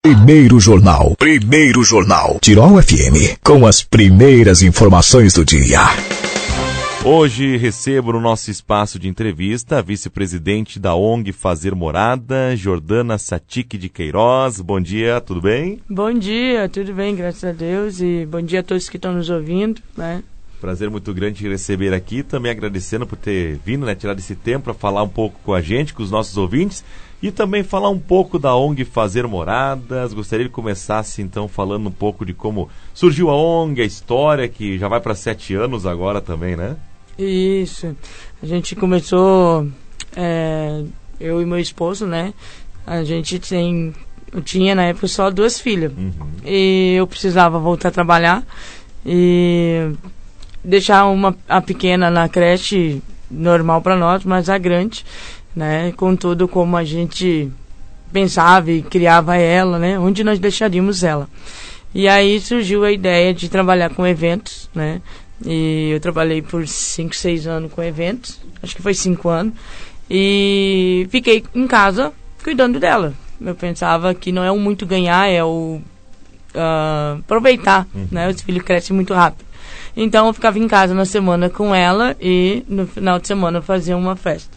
Primeiro Jornal. Tirol FM, com as primeiras informações do dia. Hoje recebo no nosso espaço de entrevista a vice-presidente da ONG Fazer Morada, Jordana Satic de Queiroz. Bom dia, tudo bem? Bom dia, tudo bem, graças a Deus. E bom dia a todos que estão nos ouvindo, né? Prazer muito grande te receber aqui, também agradecendo por ter vindo, né, tirar esse tempo para falar um pouco com a gente, com os nossos ouvintes, e também falar um pouco da ONG Fazer Moradas. Gostaria que começasse então falando um pouco de como surgiu a ONG, a história, que já vai para 7 anos agora também, né? Isso, a gente começou, eu e meu esposo, né, eu tinha na época só 2 filhas, e eu precisava voltar a trabalhar, e deixar a pequena na creche normal para nós, mas a grande, né, com tudo como a gente pensava e criava ela, né, onde nós deixaríamos ela. E aí surgiu a ideia de trabalhar com eventos, né, e eu trabalhei por 5, 6 anos com eventos, acho que foi 5 anos, e fiquei em casa cuidando dela. Eu pensava que não é o muito ganhar, é o aproveitar, né, os filhos crescem muito rápido. Então eu ficava em casa na semana com ela e no final de semana fazia uma festa.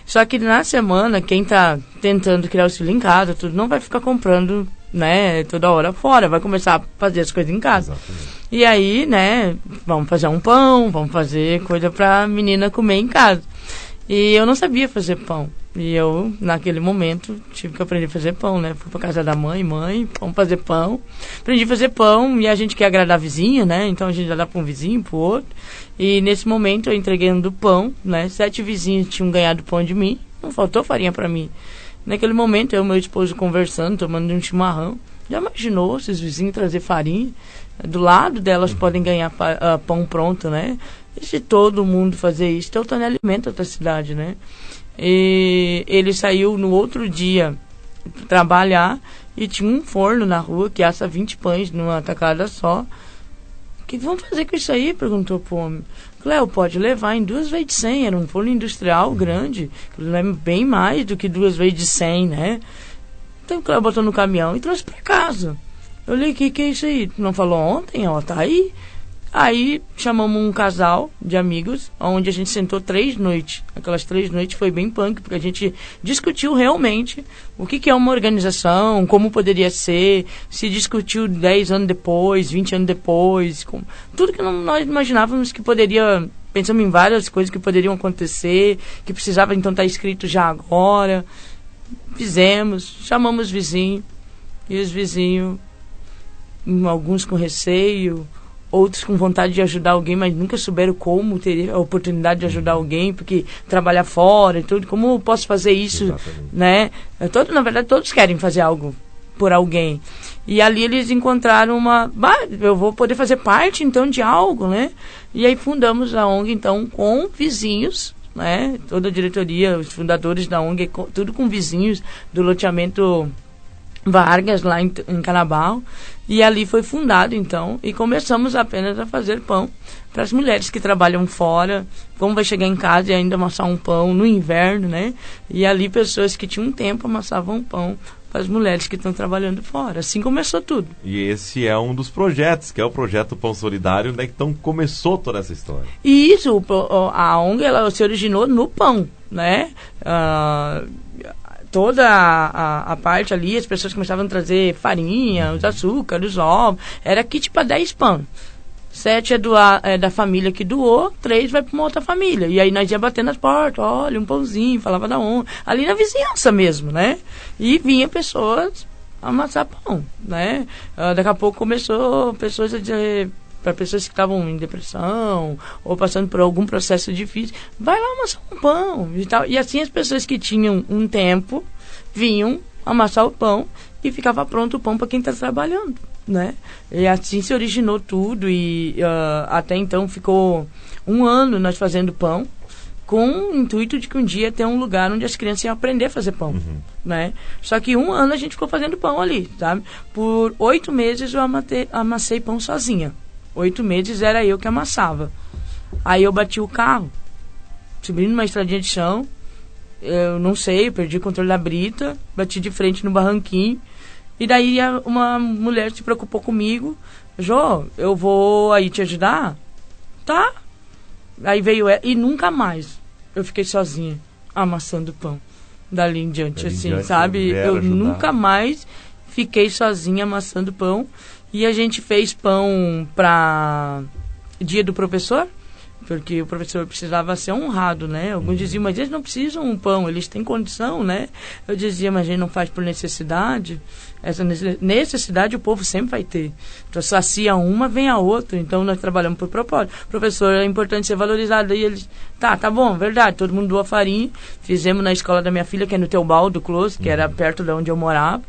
Só que na semana, quem está tentando criar os filhos em casa, tudo, não vai ficar comprando, né, toda hora fora, vai começar a fazer as coisas em casa. Exatamente. E aí, né, vamos fazer um pão, vamos fazer coisa para a menina comer em casa. E eu não sabia fazer pão. E eu, naquele momento, tive que aprender a fazer pão, né? Fui pra casa da mãe, vamos fazer pão. Aprendi a fazer pão e a gente quer agradar a vizinha, né? Então a gente já dá pra um vizinho, pro outro. E nesse momento eu entreguei do pão, né? 7 vizinhos tinham ganhado pão de mim. Não faltou farinha pra mim. Naquele momento eu e meu esposo conversando, tomando um chimarrão. Já imaginou esses vizinhos trazer farinha? Do lado delas podem ganhar pão pronto, né? E se todo mundo fazer isso, Teutônia alimenta outra cidade, né? E ele saiu no outro dia trabalhar e tinha um forno na rua que assa 20 pães numa tacada só. O que vão fazer com isso aí? Perguntou pro homem. Cléo, pode levar em 2 vezes de 100, era um forno industrial grande, leva bem mais do que 2 vezes de 100, né? Então o Cléo botou no caminhão e trouxe para casa. Eu olhei, que é isso aí? Não falou ontem? Ó, tá aí. Aí chamamos um casal de amigos, onde a gente sentou 3 noites. Aquelas 3 noites foi bem punk, porque a gente discutiu realmente o que é uma organização, como poderia ser, se discutiu 10 anos depois, 20 anos depois, tudo que nós imaginávamos que poderia. Pensamos em várias coisas que poderiam acontecer, que precisava então estar escrito já agora. Fizemos, chamamos vizinho, e os vizinhos, alguns com receio, outros com vontade de ajudar alguém, mas nunca souberam como ter a oportunidade de ajudar alguém, porque trabalhar fora e tudo, como eu posso fazer isso, exatamente, né? Na verdade, todos querem fazer algo por alguém. E ali eles encontraram eu vou poder fazer parte, então, de algo, né? E aí fundamos a ONG, então, com vizinhos, né? Toda a diretoria, os fundadores da ONG, tudo com vizinhos do loteamento Vargas, lá em Canabal, e ali foi fundado então, e começamos apenas a fazer pão para as mulheres que trabalham fora, como vai chegar em casa e ainda amassar um pão no inverno, né? E ali pessoas que tinham tempo amassavam pão para as mulheres que estão trabalhando fora. Assim começou tudo. E esse é um dos projetos, que é o projeto Pão Solidário, né? Então começou toda essa história. E isso, a ONG, ela se originou no pão, né? Toda a parte ali, as pessoas começavam a trazer farinha, os açúcares, os ovos. Era kit para 10 pão. 7 é da família que doou, 3 vai para uma outra família. E aí nós ia bater nas portas, olha, um pãozinho, falava da onde. Ali na vizinhança mesmo, né? E vinha pessoas amassar pão, né? Daqui a pouco começou pessoas a dizer, para pessoas que estavam em depressão ou passando por algum processo difícil, vai lá amassar um pão e tal. E assim as pessoas que tinham um tempo vinham amassar o pão e ficava pronto o pão para quem está trabalhando, né? E assim se originou tudo e até então ficou 1 ano nós fazendo pão, com o intuito de que um dia ter um lugar onde as crianças iam aprender a fazer pão, né? Só que 1 ano a gente ficou fazendo pão ali, sabe? Por 8 meses eu amassei pão sozinha. 8 meses era eu que amassava. Aí eu bati o carro, subi numa estradinha de chão, eu não sei, perdi o controle da brita, bati de frente no barranquinho, E daí uma mulher se preocupou comigo. Jô, eu vou aí te ajudar? Tá. Aí veio ela, e nunca mais eu fiquei sozinha amassando pão. Dali em diante, assim, sabe? Eu ajudar. nunca mais fiquei sozinha amassando pão. E a gente fez pão para dia do professor, porque o professor precisava ser honrado, né? Alguns diziam, mas eles não precisam um pão, eles têm condição, né? Eu dizia, mas a gente não faz por necessidade. Essa necessidade o povo sempre vai ter. Então, sacia uma, vem a outra. Então, nós trabalhamos por propósito. Professor, é importante ser valorizado. Aí eles, tá bom, verdade. Todo mundo doa farinha. Fizemos na escola da minha filha, que é no Teobaldo Close, que era perto de onde eu morava.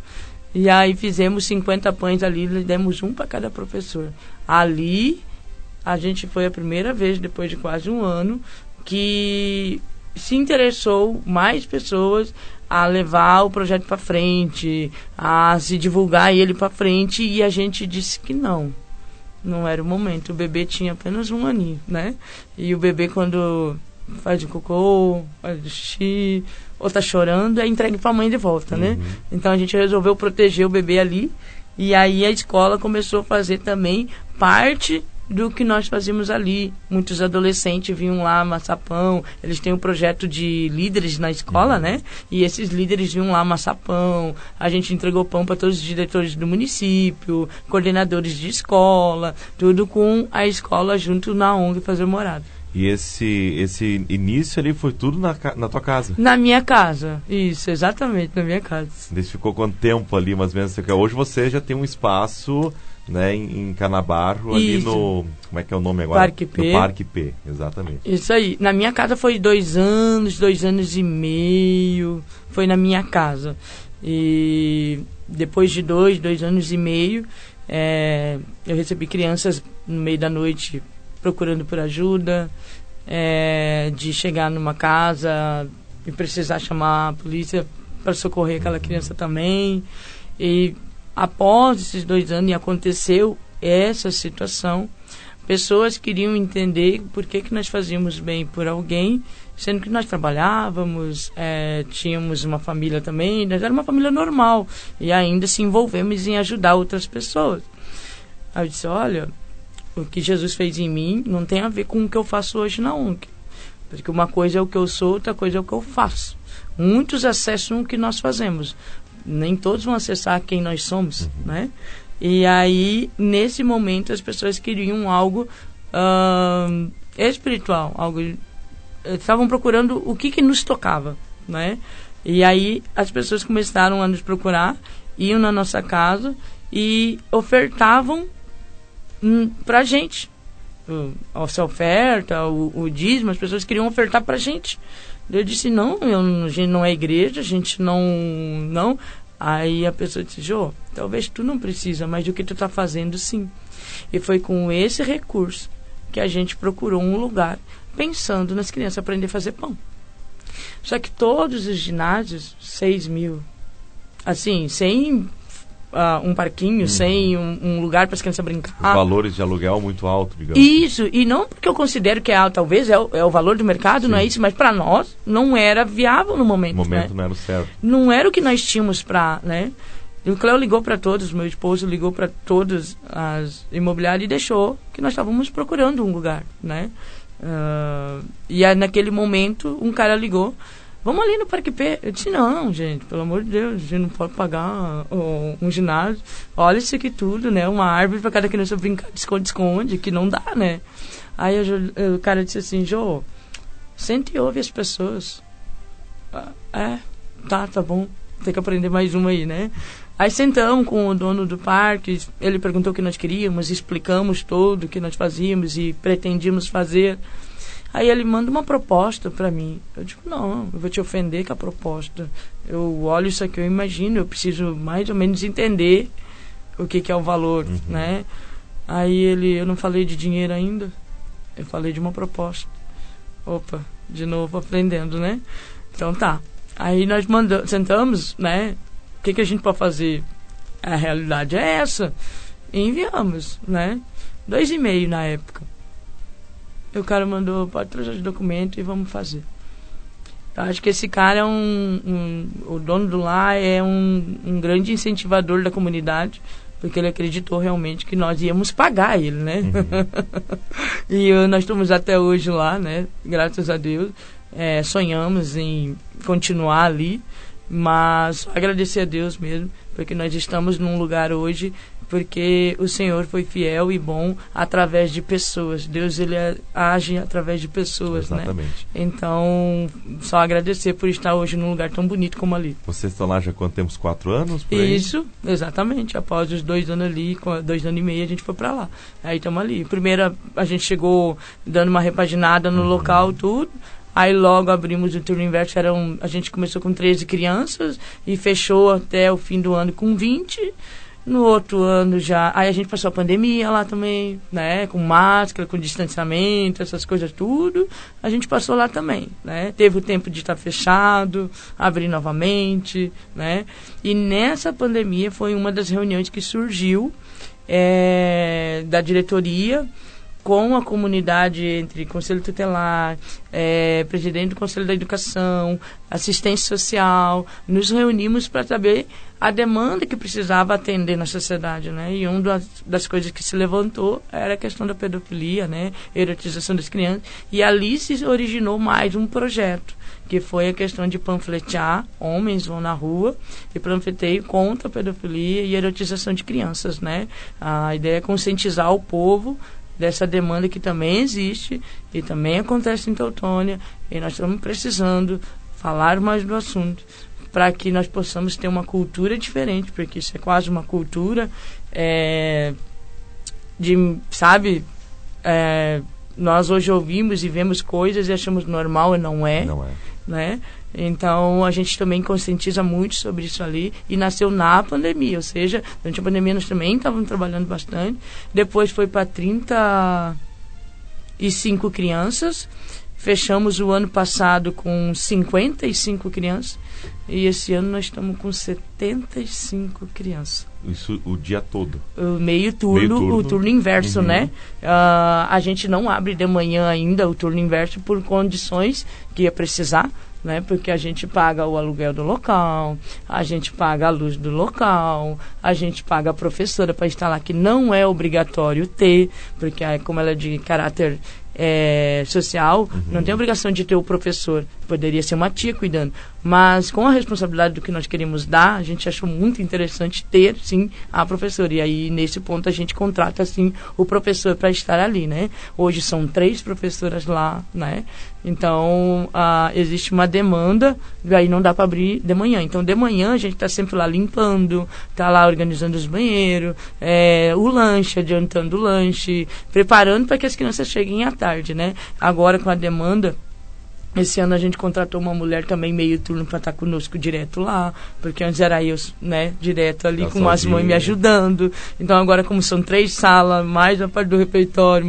E aí fizemos 50 pães ali, demos um para cada professor. Ali, a gente foi a primeira vez, depois de quase um ano, que se interessou mais pessoas a levar o projeto para frente, a se divulgar ele para frente, e a gente disse que não era o momento. O bebê tinha apenas 1 aninho, né? E o bebê, quando faz de cocô, faz de xixi, ou tá chorando, é entregue para a mãe de volta, né? Então a gente resolveu proteger o bebê ali, e aí a escola começou a fazer também parte do que nós fazíamos ali. Muitos adolescentes vinham lá amassar pão. Eles têm um projeto de líderes na escola, né? E esses líderes vinham lá amassar pão. A gente entregou pão para todos os diretores do município, coordenadores de escola, tudo com a escola junto na ONG Fazer Morada. E esse início ali foi tudo na tua casa? Na minha casa, isso, exatamente, na minha casa. Você ficou quanto tempo ali, mais ou menos? Hoje você já tem um espaço, né, em Canabarro, ali no... Como é que é o nome agora? Parque P. No Parque P, exatamente. Isso aí. Na minha casa foi 2 anos, 2 anos e meio. Foi na minha casa. E depois de 2 anos e meio, eu recebi crianças no meio da noite procurando por ajuda, de chegar numa casa e precisar chamar a polícia para socorrer aquela criança também. E após esses 2 anos, e aconteceu essa situação, pessoas queriam entender por que nós fazíamos bem por alguém, sendo que nós trabalhávamos, tínhamos uma família também, nós era uma família normal, e ainda se envolvemos em ajudar outras pessoas. Aí eu disse, olha, o que Jesus fez em mim não tem a ver com o que eu faço hoje na ONG, porque uma coisa é o que eu sou, outra coisa é o que eu faço. Muitos acessam o que nós fazemos, nem todos vão acessar quem nós somos, né? E aí, nesse momento, as pessoas queriam algo espiritual, estavam procurando o que nos tocava, né? E aí, as pessoas começaram a nos procurar, iam na nossa casa e ofertavam pra gente. Essa oferta, o dízimo, as pessoas queriam ofertar pra gente. Eu disse, não, a gente não é igreja, a gente não. Aí a pessoa disse, Jô, talvez tu não precisa, mas do que tu tá fazendo, sim. E foi com esse recurso que a gente procurou um lugar, pensando nas crianças aprender a fazer pão. Só que todos os ginásios, 6 mil, assim, sem um parquinho, sem um lugar para as crianças brincar. Os valores de aluguel muito altos, digamos. Isso, e não porque eu considero que é alto, talvez é o valor do mercado, não é isso, mas para nós não era viável no momento. No momento, né? Não era o certo. Não era o que nós tínhamos para, né? E o Cléo ligou para todos, meu esposo ligou para todas as imobiliárias e deixou que nós estávamos procurando um lugar, né? E aí, naquele momento, um cara ligou, vamos ali no Parque P. Eu disse, não, gente, pelo amor de Deus, a gente não pode pagar um ginásio. Olha isso aqui tudo, né? Uma árvore para cada criança brincar de esconde-esconde, que não dá, né? Aí o cara disse assim, Jô, sente e ouve as pessoas. Tá bom, tem que aprender mais uma aí, né? Aí sentamos com o dono do parque, ele perguntou o que nós queríamos, explicamos tudo o que nós fazíamos e pretendíamos fazer. Aí ele manda uma proposta para mim. Eu digo, não, eu vou te ofender com a proposta. Eu olho isso aqui, eu imagino, eu preciso mais ou menos entender o que é o valor, né? Aí eu não falei de dinheiro ainda, eu falei de uma proposta. Opa, de novo aprendendo, né? Então tá. Aí nós sentamos, né? O que a gente pode fazer? A realidade é essa. E enviamos, né? 2,5 na época. E o cara mandou, pode trazer os documentos e vamos fazer. Então, acho que esse cara o dono do lar é um grande incentivador da comunidade, porque ele acreditou realmente que nós íamos pagar ele, né? E nós estamos até hoje lá, né? Graças a Deus. Sonhamos em continuar ali, mas agradecer a Deus mesmo, porque nós estamos num lugar hoje, porque o Senhor foi fiel e bom através de pessoas. Deus, ele age através de pessoas, exatamente, né? Então, só agradecer por estar hoje num lugar tão bonito como ali. Vocês estão lá já há quanto tempo? 4 anos? Por aí? Isso, exatamente. Após os 2 anos ali, com 2 anos e meio, a gente foi pra lá. Aí estamos ali. Primeiro, a gente chegou dando uma repaginada no local, tudo. Aí logo abrimos o turno inverso, a gente começou com 13 crianças e fechou até o fim do ano com 20. No outro ano já, aí a gente passou a pandemia lá também, né, com máscara, com distanciamento, essas coisas tudo, a gente passou lá também, né, teve o tempo de estar fechado, abrir novamente, né, e nessa pandemia foi uma das reuniões que surgiu da diretoria, com a comunidade, entre Conselho Tutelar, presidente do Conselho da Educação, assistência social, nos reunimos para saber a demanda que precisava atender na sociedade, né? E uma das coisas que se levantou era a questão da pedofilia, né? Erotização das crianças. E ali se originou mais um projeto, que foi a questão de panfletear, homens vão na rua e panfleteio contra a pedofilia e erotização de crianças, né? A ideia é conscientizar o povo dessa demanda que também existe e também acontece em Teutônia, e nós estamos precisando falar mais do assunto para que nós possamos ter uma cultura diferente, porque isso é quase uma cultura nós hoje ouvimos e vemos coisas e achamos normal e não é, né? Então a gente também conscientiza muito sobre isso ali, e nasceu na pandemia, ou seja, durante a pandemia nós também estávamos trabalhando bastante, depois foi para 35 crianças, fechamos o ano passado com 55 crianças e esse ano nós estamos com 75 crianças. Isso o dia todo? Meio turno, o turno inverso, né? A gente não abre de manhã ainda o turno inverso por condições que ia precisar, né? Porque a gente paga o aluguel do local, a gente paga a luz do local, a gente paga a professora para estar lá, que não é obrigatório ter, porque como ela é de caráter social, não tem obrigação de ter o professor, poderia ser uma tia cuidando, mas com a responsabilidade do que nós queremos dar, a gente achou muito interessante ter, sim, a professora, e aí nesse ponto a gente contrata, sim, o professor para estar ali, né? Hoje são 3 professoras lá, né? Então, existe uma demanda, e aí não dá para abrir de manhã. Então, de manhã a gente está sempre lá limpando, está lá organizando os banheiros, o lanche, adiantando o lanche, preparando para que as crianças cheguem à tarde, né? Agora, com a demanda, esse ano a gente contratou uma mulher também meio turno para estar conosco direto lá, porque antes era eu, né, direto ali com as mães me ajudando. Então agora, como são 3 salas, mais a parte do refeitório,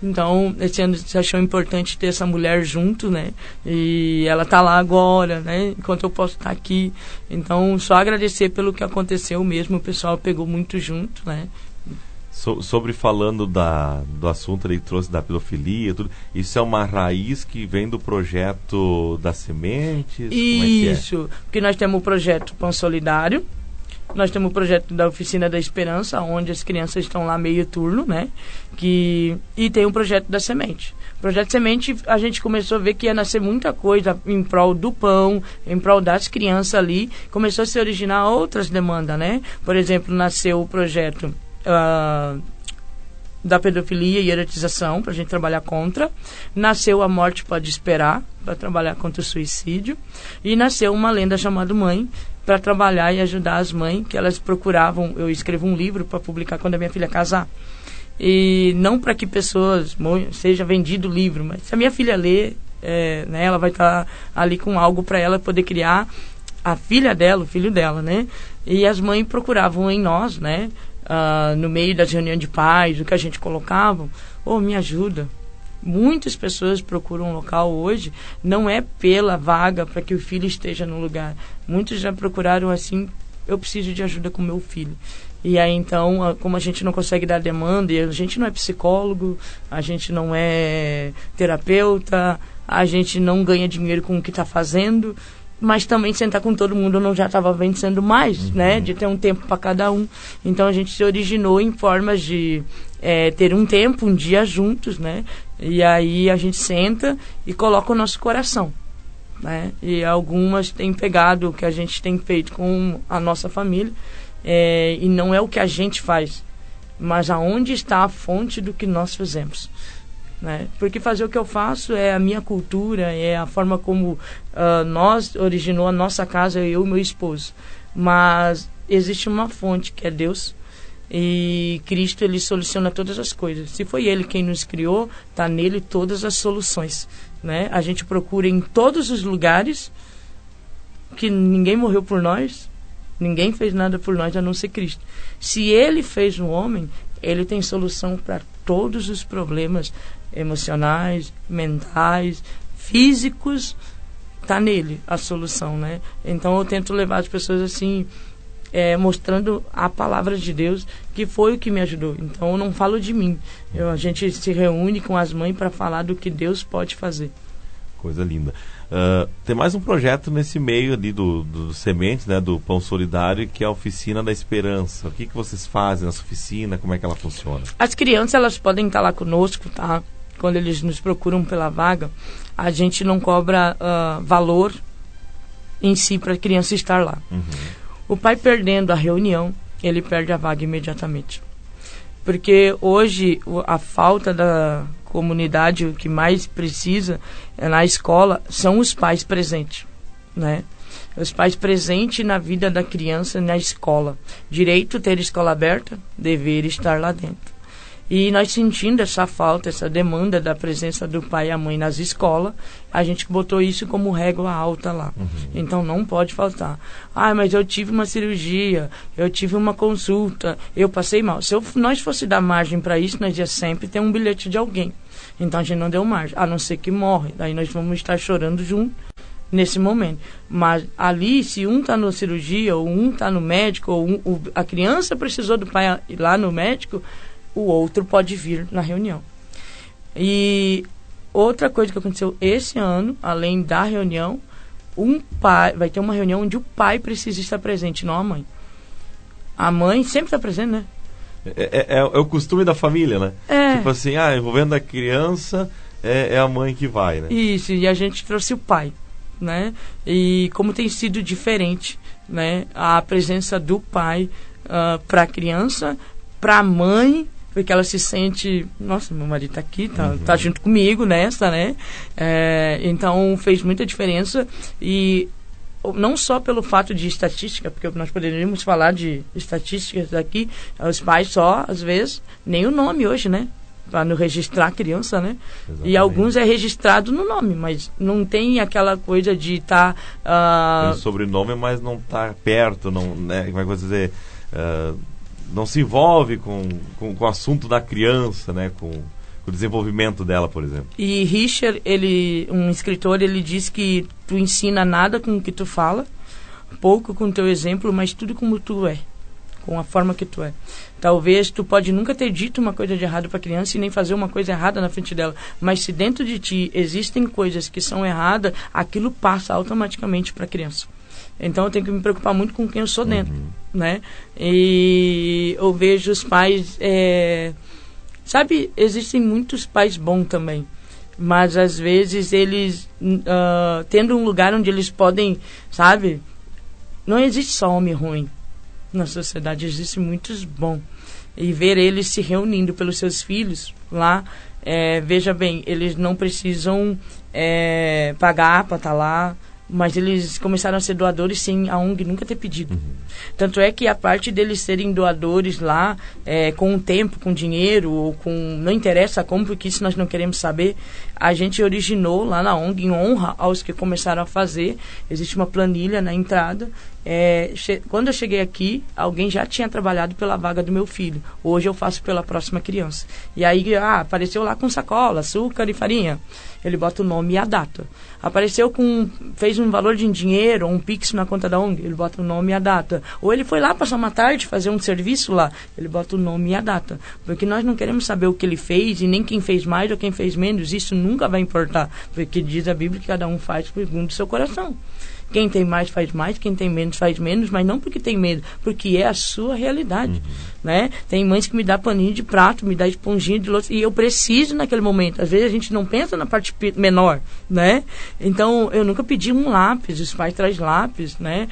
então esse ano se achou importante ter essa mulher junto, né? E ela tá lá agora, né? Enquanto eu posso estar aqui. Então só agradecer pelo que aconteceu mesmo, o pessoal pegou muito junto, né? Sobre falando do assunto que trouxe da pedofilia, tudo, isso é uma raiz que vem do projeto das sementes? Isso, porque nós temos o projeto Pão Solidário, nós temos o projeto da Oficina da Esperança, onde as crianças estão lá meio turno, né? E tem o projeto da semente. O projeto Semente, a gente começou a ver que ia nascer muita coisa em prol do pão, em prol das crianças ali, começou a se originar outras demandas, né? Por exemplo, nasceu o projeto da pedofilia e erotização, para a gente trabalhar contra. Nasceu A Morte Pode Esperar, para trabalhar contra o suicídio. E nasceu uma lenda chamada Mãe, para trabalhar e ajudar as mães, que elas procuravam. Eu escrevo um livro para publicar quando a minha filha casar. E não para que pessoas seja vendido o livro, mas se a minha filha ler, né, ela vai estar ali com algo para ela poder criar a filha dela, o filho dela, né? E as mães procuravam em nós, né? No meio das reuniões de pais, o que a gente colocava, me ajuda. Muitas pessoas procuram um local hoje, não é pela vaga para que o filho esteja no lugar. Muitos já procuraram assim, eu preciso de ajuda com meu filho. E aí então, como a gente não consegue dar demanda, e a gente não é psicólogo, a gente não é terapeuta, a gente não ganha dinheiro com o que está fazendo, mas também sentar com todo mundo não já estava vencendo mais, né? De ter um tempo para cada um. Então a gente se originou em formas de ter um tempo, um dia juntos, né? E aí a gente senta e coloca o nosso coração, né? E algumas têm pegado o que a gente tem feito com a nossa família, e não é o que a gente faz, mas aonde está a fonte do que nós fizemos, né? Porque fazer o que eu faço é a minha cultura, é a forma como nós originou a nossa casa, eu e meu esposo, mas existe uma fonte que é Deus, e Cristo, ele soluciona todas as coisas. Se foi ele quem nos criou, está nele todas as soluções, né? A gente procura em todos os lugares que ninguém morreu por nós, ninguém fez nada por nós a não ser Cristo. Se ele fez um homem, ele tem solução para todos os problemas emocionais, mentais, físicos, está nele a solução, né? Então eu tento levar as pessoas assim, mostrando a palavra de Deus, que foi o que me ajudou. Então eu não falo de mim, a gente se reúne com as mães para falar do que Deus pode fazer. Coisa linda. Tem mais um projeto nesse meio ali do Sementes, né, do Pão Solidário, que é a Oficina da Esperança. O que vocês fazem nessa oficina? Como é que ela funciona? As crianças, elas podem estar lá conosco, tá? Quando eles nos procuram pela vaga, a gente não cobra valor em si para a criança estar lá. O pai perdendo a reunião, ele perde a vaga imediatamente. Porque hoje a falta da comunidade, o que mais precisa na escola são os pais presentes, né? Os pais presentes na vida da criança na escola. Direito ter escola aberta, dever estar lá dentro. E nós sentindo essa falta, essa demanda da presença do pai e a mãe nas escolas, a gente botou isso como régua alta lá. Então não pode faltar. Mas eu tive uma cirurgia, eu tive uma consulta, eu passei mal. Se nós fosse dar margem para isso, nós ia sempre ter um bilhete de alguém. Então a gente não deu margem, a não ser que morre. Daí nós vamos estar chorando junto nesse momento. Mas ali, se um está na cirurgia, ou um está no médico, ou a criança precisou do pai ir lá no médico, o outro pode vir na reunião. E outra coisa que aconteceu esse ano, além da reunião, vai ter uma reunião onde o pai precisa estar presente, não a mãe. A mãe sempre está presente, né? É o costume da família, né? Tipo assim, envolvendo a criança, é a mãe que vai, né? Isso, e a gente trouxe o pai, né? E como tem sido diferente, né? A presença do pai para a criança, para a mãe, porque ela se sente, nossa, meu marido está aqui, tá junto comigo nessa, né? Então fez muita diferença, e não só pelo fato de estatística, porque nós poderíamos falar de estatísticas aqui, os pais só, às vezes, nem o nome hoje, né? Para não registrar a criança, né? Exatamente. E alguns é registrado no nome, mas não tem aquela coisa de estar... Tem sobrenome, mas não está perto, não, né? Como é que eu vou dizer... não se envolve com o assunto da criança, né? Com o desenvolvimento dela, por exemplo. E Richard, um escritor, ele diz que tu ensina nada com o que tu fala, pouco com o teu exemplo, mas tudo como tu é, com a forma que tu é. Talvez tu pode nunca ter dito uma coisa de errado para a criança e nem fazer uma coisa errada na frente dela, mas se dentro de ti existem coisas que são erradas, aquilo passa automaticamente para a criança. Então eu tenho que me preocupar muito com quem eu sou dentro, né? E eu vejo os pais... sabe, existem muitos pais bons também, mas às vezes eles, tendo um lugar onde eles podem, sabe... Não existe só homem ruim na sociedade, existe muitos bons. E ver eles se reunindo pelos seus filhos lá, veja bem, eles não precisam pagar para estar lá, mas eles começaram a ser doadores sem a ONG nunca ter pedido. Tanto é que a parte deles serem doadores lá, com o tempo, com dinheiro, ou com... não interessa como, porque isso nós não queremos saber. A gente originou lá na ONG, em honra aos que começaram a fazer. Existe uma planilha na entrada, Quando eu cheguei aqui, alguém já tinha trabalhado pela vaga do meu filho. Hoje eu faço pela próxima criança. E aí apareceu lá com sacola, açúcar e farinha. Ele bota o nome e a data. Apareceu fez um valor de dinheiro, um pix na conta da ONG, ele bota o nome e a data. Ou ele foi lá passar uma tarde, fazer um serviço lá, ele bota o nome e a data. Porque nós não queremos saber o que ele fez e nem quem fez mais ou quem fez menos. Isso nunca vai importar. Porque diz a Bíblia que cada um faz segundo o seu coração. Quem tem mais faz mais, quem tem menos faz menos, mas não porque tem medo, porque é a sua realidade, né? Tem mães que me dão paninho de prato, me dão esponjinha de louça, e eu preciso naquele momento. Às vezes a gente não pensa na parte menor, né? Então, eu nunca pedi um lápis, os pais trazem lápis, né?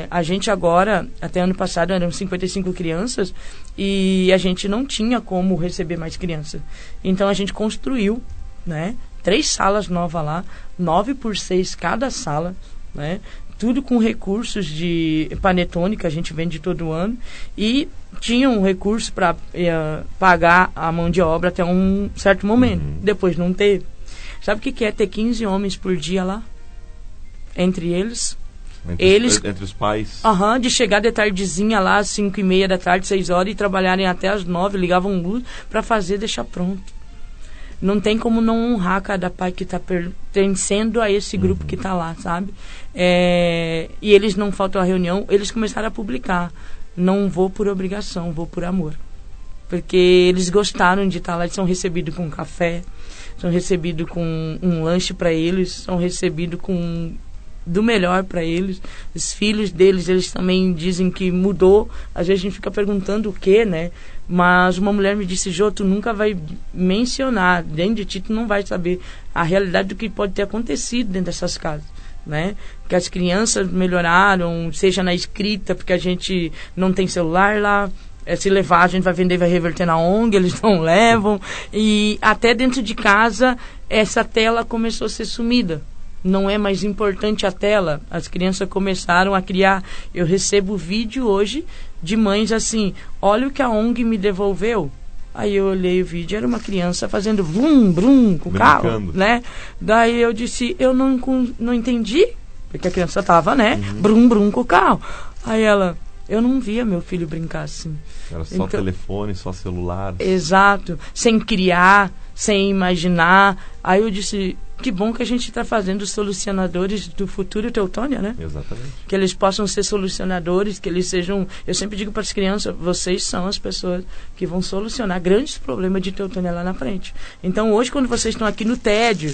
A gente agora, até ano passado, eram 55 crianças, e a gente não tinha como receber mais crianças. Então, a gente construiu, né? 3 salas novas lá, 9x6 cada sala, né? Tudo com recursos de panetone que a gente vende todo ano, e tinha um recurso para pagar a mão de obra até um certo momento. Depois não teve. Sabe o que é ter 15 homens por dia lá? Entre eles. Entre os pais? De chegar de tardezinha lá, às 5h30 da tarde, 6 horas, e trabalharem até às 9, ligavam luz para fazer, deixar pronto. Não tem como não honrar cada pai que está pertencendo a esse grupo que está lá, sabe? E eles não faltam a reunião, eles começaram a publicar. Não vou por obrigação, vou por amor. Porque eles gostaram de estar lá, eles são recebidos com café, são recebidos com um lanche para eles, são recebidos com do melhor para eles. Os filhos deles, eles também dizem que mudou. Às vezes a gente fica perguntando o quê, né? Mas uma mulher me disse: Jô, tu nunca vai mencionar, dentro de ti tu não vai saber a realidade do que pode ter acontecido dentro dessas casas, né? Que as crianças melhoraram, seja na escrita, porque a gente não tem celular lá, se levar a gente vai vender, vai reverter na ONG, eles não levam, e até dentro de casa essa tela começou a ser sumida. Não é mais importante a tela. As crianças começaram a criar. Eu recebo vídeo hoje de mães assim: olha o que a ONG me devolveu. Aí eu olhei o vídeo, era uma criança fazendo vrum, brum com o carro, né? Daí eu disse: eu não entendi, porque a criança estava, né? Brum, brum com o carro. Aí ela: eu não via meu filho brincar assim. Era só telefone, só celular. Exato. Sem criar, sem imaginar. Aí eu disse: que bom que a gente está fazendo os solucionadores do futuro Teutônia, né? Exatamente. Que eles possam ser solucionadores, que eles sejam... Eu sempre digo para as crianças: vocês são as pessoas que vão solucionar grandes problemas de Teutônia lá na frente. Então, hoje, quando vocês estão aqui no tédio,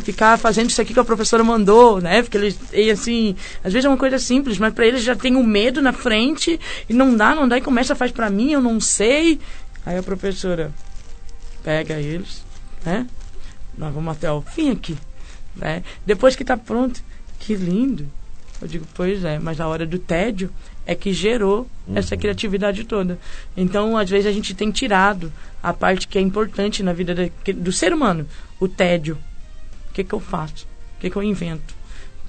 ficar fazendo isso aqui que a professora mandou, né? Porque eles, assim, às vezes é uma coisa simples, mas para eles já tem um medo na frente, e não dá, e começa, faz para mim, eu não sei. Aí a professora pega eles, né? Nós vamos até o fim aqui, né? Depois que está pronto, que lindo. Eu digo: pois é, mas a hora do tédio é que gerou essa criatividade toda. Então, às vezes, a gente tem tirado a parte que é importante na vida do ser humano, o tédio. O que eu faço? O que eu invento?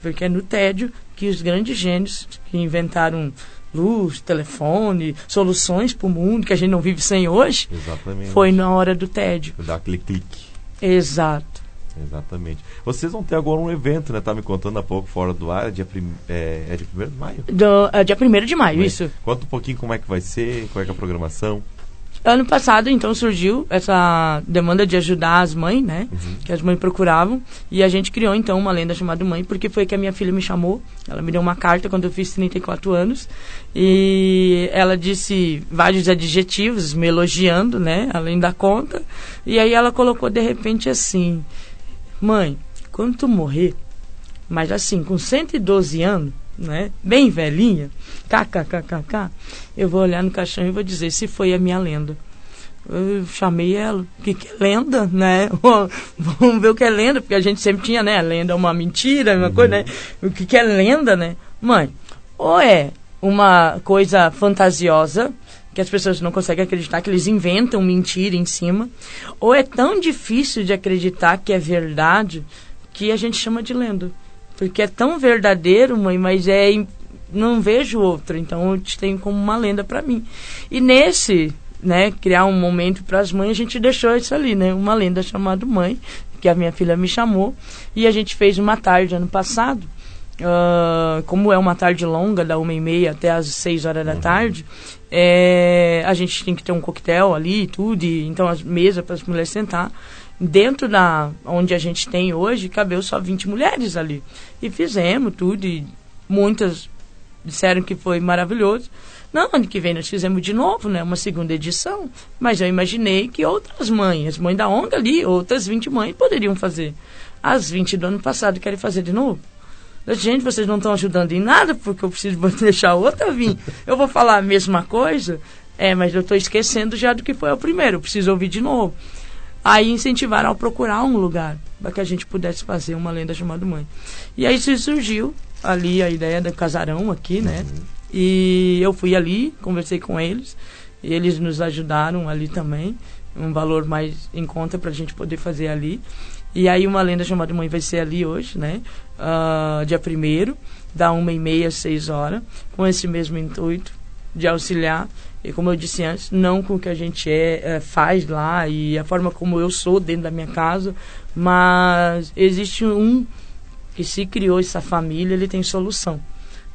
Porque é no tédio que os grandes gênios que inventaram luz, telefone, soluções para o mundo, que a gente não vive sem hoje. Exatamente. Foi na hora do tédio. Dar aquele clique. Exato. Exatamente. Vocês vão ter agora um evento, né? Tá me contando há pouco fora do ar, dia 1º de maio? Dia 1º de maio, isso. Conta um pouquinho como é que vai ser, qual é que é a programação. Ano passado, então, surgiu essa demanda de ajudar as mães, né? Que as mães procuravam. E a gente criou, então, uma lenda chamada Mãe, porque foi que a minha filha me chamou. Ela me deu uma carta quando eu fiz 34 anos. E ela disse vários adjetivos, me elogiando, né? Além da conta. E aí ela colocou, de repente, assim: mãe, quando tu morrer, mas assim, com 112 anos, né? Bem velhinha, kkkk, eu vou olhar no caixão e vou dizer se foi a minha lenda. Eu chamei ela: o que é lenda, né? Vamos ver o que é lenda, porque a gente sempre tinha, né? A lenda é uma mentira, uma coisa, né? O que é lenda, né? Mãe, ou é uma coisa fantasiosa, que as pessoas não conseguem acreditar, que eles inventam mentira em cima, ou é tão difícil de acreditar que é verdade, que a gente chama de lenda. Porque é tão verdadeiro, mãe, mas não vejo outro, então eu te tenho como uma lenda para mim. E nesse, né, criar um momento para as mães, a gente deixou isso ali, né, uma lenda chamada Mãe, que a minha filha me chamou, e a gente fez uma tarde ano passado, como é uma tarde longa, da 1h30 até as 6 horas da tarde, a gente tem que ter um coquetel ali e tudo, então as mesas para as mulheres sentar. Dentro da onde a gente tem hoje, cabeu só 20 mulheres ali. E fizemos tudo, e muitas disseram que foi maravilhoso. Não, ano que vem nós fizemos de novo, né? Uma segunda edição. Mas eu imaginei que outras mães, as mães da ONG ali, outras 20 mães poderiam fazer. As 20 do ano passado querem fazer de novo. Gente, vocês não estão ajudando em nada, porque eu preciso deixar outra vir. Eu vou falar a mesma coisa, mas eu estou esquecendo já do que foi o primeiro. Eu preciso ouvir de novo. Aí incentivaram a procurar um lugar para que a gente pudesse fazer uma lenda chamada Mãe. E aí surgiu ali a ideia do casarão aqui, né? E eu fui ali, conversei com eles, e eles nos ajudaram ali também, um valor mais em conta para a gente poder fazer ali. E aí uma lenda chamada Mãe vai ser ali hoje, né? Dia 1º, da 1h30 às 6 horas, com esse mesmo intuito de auxiliar. E como eu disse antes, não com o que a gente faz lá e a forma como eu sou dentro da minha casa, mas existe um que se criou essa família, ele tem solução.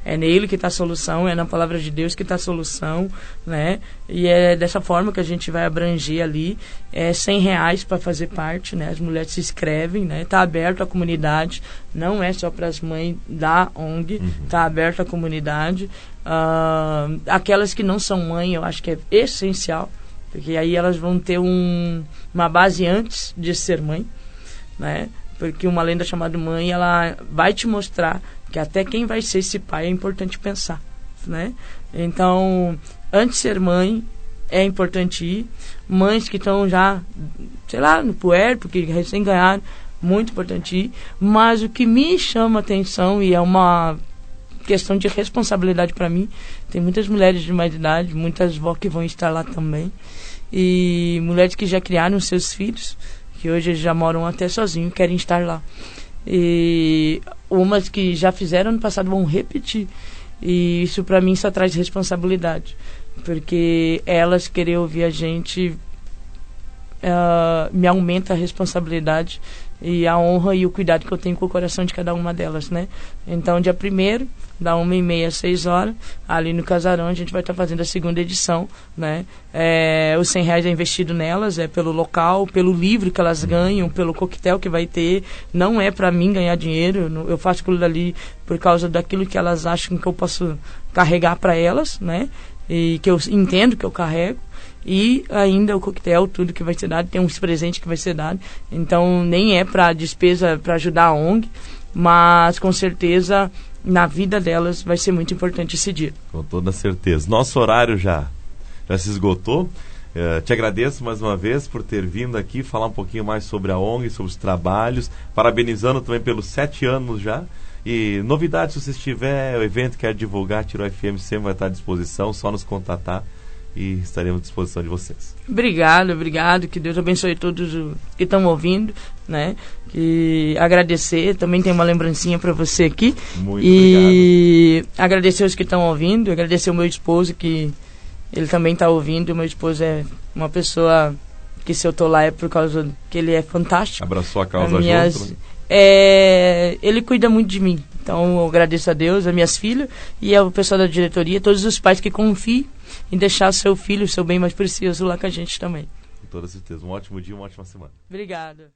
É nele que está a solução, é na palavra de Deus que está a solução, né? E é dessa forma que a gente vai abranger ali. É R$100 para fazer parte, né? As mulheres se inscrevem, né? Está aberto à comunidade, não é só para as mães da ONG, está aberto à comunidade. Aquelas que não são mãe, eu acho que é essencial, porque aí elas vão ter uma base antes de ser mãe, né? Porque uma lenda chamada Mãe, ela vai te mostrar que até quem vai ser esse pai é importante pensar, né? Então, antes de ser mãe, é importante ir. Mães que estão já, sei lá, no puerto, que recém ganharam, muito importante ir. Mas o que me chama atenção, e é uma questão de responsabilidade para mim, tem muitas mulheres de mais idade, muitas vó que vão estar lá também, e mulheres que já criaram seus filhos, que hoje eles já moram até sozinhos, querem estar lá. E umas que já fizeram ano passado vão repetir, e isso para mim só traz responsabilidade, porque elas querer ouvir a gente me aumenta a responsabilidade e a honra e o cuidado que eu tenho com o coração de cada uma delas, né? Então, dia 1º, da 1h30 às 6 horas, ali no Casarão, a gente vai estar fazendo a segunda edição, né? Os R$100 é investido nelas, é pelo local, pelo livro que elas ganham, pelo coquetel que vai ter. Não é para mim ganhar dinheiro, eu faço aquilo dali por causa daquilo que elas acham que eu posso carregar para elas, né? E que eu entendo que eu carrego. E ainda o coquetel, tudo que vai ser dado, tem uns presentes que vai ser dado. Então, nem é para despesa, para ajudar a ONG, mas com certeza na vida delas vai ser muito importante esse dia. Com toda certeza. Nosso horário já se esgotou. Te agradeço mais uma vez por ter vindo aqui falar um pouquinho mais sobre a ONG, sobre os trabalhos, parabenizando também pelos 7 anos já. E novidades, se você tiver, o evento quer divulgar, Tirol FM sempre vai estar à disposição, só nos contatar e estaremos à disposição de vocês. Obrigado, que Deus abençoe todos que estão ouvindo, né? E agradecer, também tem uma lembrancinha para você aqui. Muito obrigado. Agradecer os que estão ouvindo, agradecer o meu esposo, que ele também está ouvindo. O meu esposo é uma pessoa que, se eu estou lá, é por causa que ele é fantástico. Abraçou a causa junto, né? Ele cuida muito de mim, então eu agradeço a Deus, as minhas filhas e ao pessoal da diretoria, todos os pais que confiam em deixar o seu filho, o seu bem mais precioso lá com a gente também. Com toda certeza. Um ótimo dia, uma ótima semana. Obrigada.